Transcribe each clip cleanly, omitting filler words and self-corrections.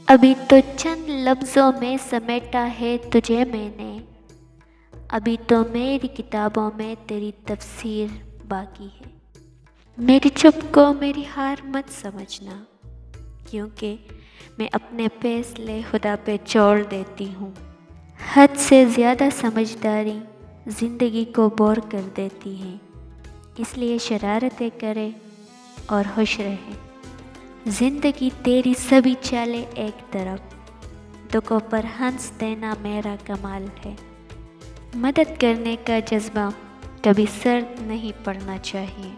ابھی تو چند لفظوں میں سمیٹا ہے تجھے میں نے، ابھی تو میری کتابوں میں تیری تفسیر باقی ہے۔ میری چپ کو میری ہار مت سمجھنا، کیونکہ میں اپنے فیصلے خدا پہ چھوڑ دیتی ہوں۔ حد سے زیادہ سمجھداری زندگی کو بور کر دیتی ہے، اس لیے شرارتیں کرے اور خوش رہے۔ زندگی تیری سبھی چالیں ایک طرف، دکھوں پر ہنس دینا میرا کمال ہے۔ مدد کرنے کا جذبہ کبھی سرد نہیں پڑنا چاہیے،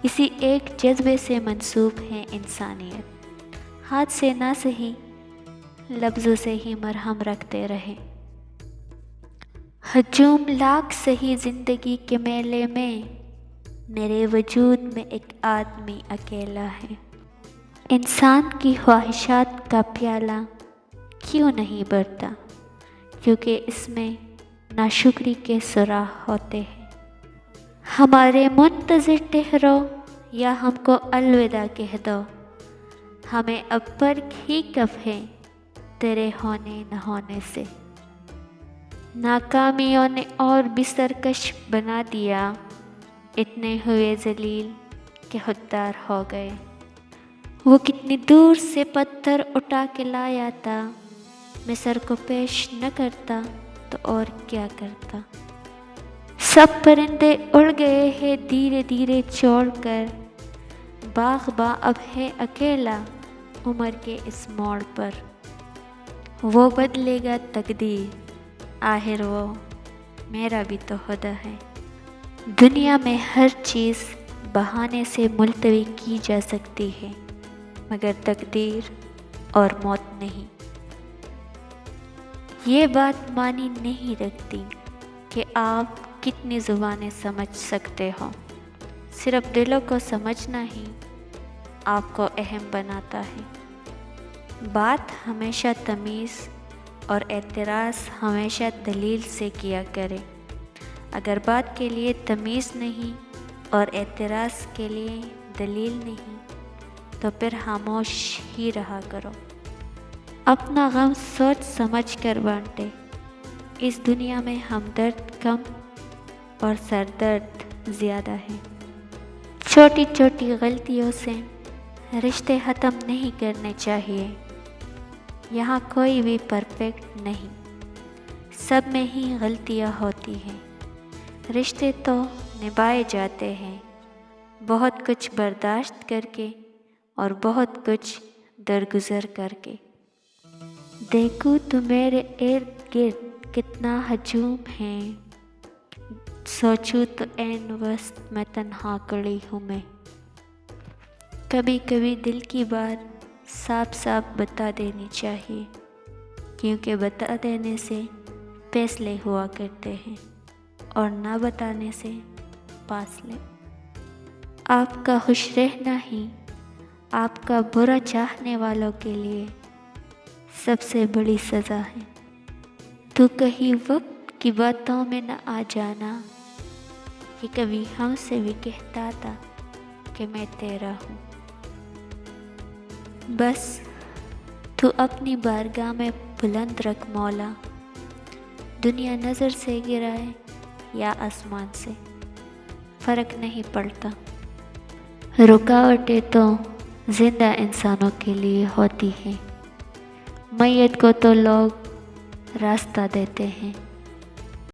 اسی ایک جذبے سے منسوب ہے انسانیت۔ ہاتھ سے نہ سہی، لفظوں سے ہی مرہم رکھتے رہے۔ ہجوم لاکھ سہی زندگی کے میلے میں، میرے وجود میں ایک آدمی اکیلا ہے۔ انسان کی خواہشات کا پیالہ کیوں نہیں بھرتا؟ کیونکہ اس میں ناشکری کے سوراخ ہوتے ہیں۔ ہمارے منتظر ٹھہرو یا ہم کو الوداع کہہ دو، ہمیں اب فرق ہی کب ہے تیرے ہونے نہ ہونے سے۔ ناکامیوں نے اور بھی سرکش بنا دیا، اتنے ہوئے ذلیل کہ خوددار ہو گئے۔ وہ کتنی دور سے پتھر اٹھا کے لایا تھا، میں سر کو پیش نہ کرتا تو اور کیا کرتا۔ سب پرندے اڑ گئے ہیں دھیرے دھیرے چھوڑ کر، باغباں اب ہے اکیلا عمر کے اس موڑ پر۔ وہ بدلے گا تقدیر، آخر وہ میرا بھی تو خدا ہے۔ دنیا میں ہر چیز بہانے سے ملتوی کی جا سکتی ہے، مگر تقدیر اور موت نہیں۔ یہ بات معنی نہیں رکھتی کہ آپ کتنی زبانیں سمجھ سکتے ہو، صرف دلوں کو سمجھنا ہی آپ کو اہم بناتا ہے۔ بات ہمیشہ تمیز اور اعتراض ہمیشہ دلیل سے کیا کرے۔ اگر بات کے لیے تمیز نہیں اور اعتراض کے لیے دلیل نہیں تو پھر خاموش ہی رہا کرو۔ اپنا غم سوچ سمجھ کر بانٹے، اس دنیا میں ہمدرد کم اور سردرد زیادہ ہے۔ چھوٹی چھوٹی غلطیوں سے رشتے ختم نہیں کرنے چاہیے، یہاں کوئی بھی پرفیکٹ نہیں، سب میں ہی غلطیاں ہوتی ہیں۔ رشتے تو نبھائے جاتے ہیں بہت کچھ برداشت کر کے اور بہت کچھ درگزر کر کے۔ دیکھوں تو میرے ارد گرد کتنا ہجوم ہے، سوچوں تو عین وسط میں تنہا کھڑی ہوں میں۔ کبھی کبھی دل کی بات صاف صاف بتا دینی چاہیے، کیونکہ بتا دینے سے فیصلے ہوا کرتے ہیں اور نہ بتانے سے فاصلے۔ آپ کا خوش رہنا ہی آپ کا برا چاہنے والوں کے لیے سب سے بڑی سزا ہے۔ تو کہیں وقت کی باتوں میں نہ آ جانا، کہ کبھی ہم سے بھی کہتا تھا کہ میں تیرا ہوں۔ بس تو اپنی بارگاہ میں بلند رکھ مولا، دنیا نظر سے گرائے یا آسمان سے، فرق نہیں پڑتا۔ رکاوٹیں تو زندہ انسانوں کے لیے ہوتی ہیں، میت کو تو لوگ راستہ دیتے ہیں۔